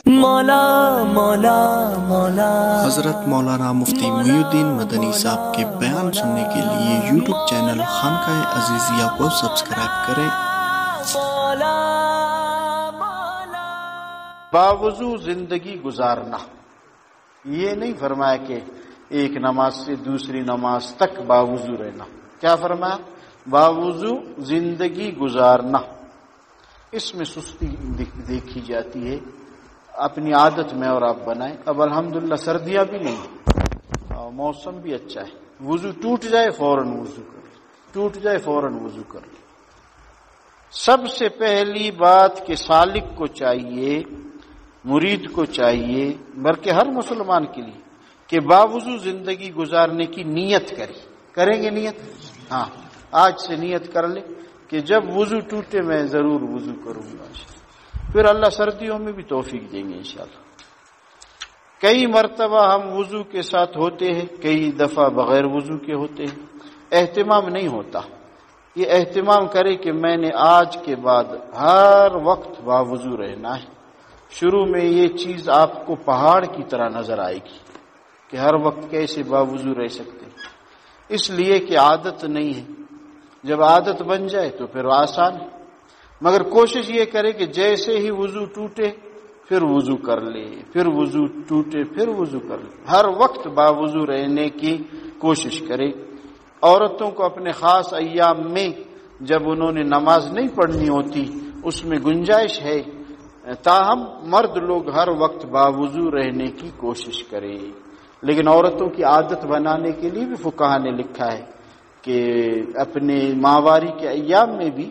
مولا مولا مولا حضرت مولانا مفتی محی الدین مدنی صاحب کے بیان سننے کے لیے یوٹیوب چینل خانقاہ عزیزیہ کو سبسکرائب کریں۔ باوضو زندگی گزارنا، یہ نہیں فرمایا کہ ایک نماز سے دوسری نماز تک باوضو رہنا، کیا فرمایا؟ باوضو زندگی گزارنا۔ اس میں سستی دیکھی جاتی ہے، اپنی عادت میں اور آپ بنائیں۔ اب الحمدللہ سردیاں بھی نہیں اور موسم بھی اچھا ہے، وضو ٹوٹ جائے فوراً وضو کر لیں، ٹوٹ جائے فوراً وضو کر لیں۔ سب سے پہلی بات کہ سالک کو چاہیے، مرید کو چاہیے، بلکہ ہر مسلمان کے لیے کہ باوضو زندگی گزارنے کی نیت کریں گے نیت؟ ہاں، آج سے نیت کر لیں کہ جب وضو ٹوٹے میں ضرور وضو کروں گا، پھر اللہ سردیوں میں بھی توفیق دیں گے انشاءاللہ۔ کئی مرتبہ ہم وضو کے ساتھ ہوتے ہیں، کئی دفعہ بغیر وضو کے ہوتے ہیں، اہتمام نہیں ہوتا۔ یہ اہتمام کرے کہ میں نے آج کے بعد ہر وقت باوضو رہنا ہے۔ شروع میں یہ چیز آپ کو پہاڑ کی طرح نظر آئے گی کہ ہر وقت کیسے باوضو رہ سکتے، اس لیے کہ عادت نہیں ہے۔ جب عادت بن جائے تو پھر آسان ہے، مگر کوشش یہ کرے کہ جیسے ہی وضو ٹوٹے پھر وضو کر لے، پھر وضو ٹوٹے پھر وضو کر لے، ہر وقت باوضو رہنے کی کوشش کرے۔ عورتوں کو اپنے خاص ایام میں جب انہوں نے نماز نہیں پڑھنی ہوتی اس میں گنجائش ہے، تاہم مرد لوگ ہر وقت باوضو رہنے کی کوشش کرے۔ لیکن عورتوں کی عادت بنانے کے لیے بھی فقہا نے لکھا ہے کہ اپنے ماہواری کے ایام میں بھی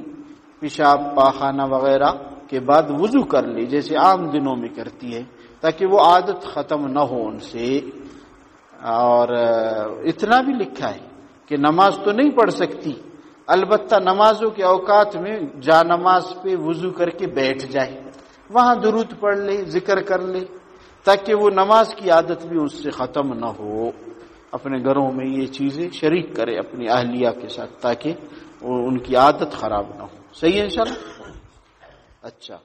پیشاب پاخانہ وغیرہ کے بعد وضو کر لی جیسے عام دنوں میں کرتی ہے، تاکہ وہ عادت ختم نہ ہو ان سے۔ اور اتنا بھی لکھا ہے کہ نماز تو نہیں پڑھ سکتی، البتہ نمازوں کے اوقات میں جا نماز پہ وضو کر کے بیٹھ جائے، وہاں درود پڑھ لے، ذکر کر لے، تاکہ وہ نماز کی عادت بھی اس سے ختم نہ ہو۔ اپنے گھروں میں یہ چیزیں شریک کرے اپنی اہلیہ کے ساتھ تاکہ ان کی عادت خراب نہ ہو۔ صحیح ہے انشاءاللہ؟ اچھا۔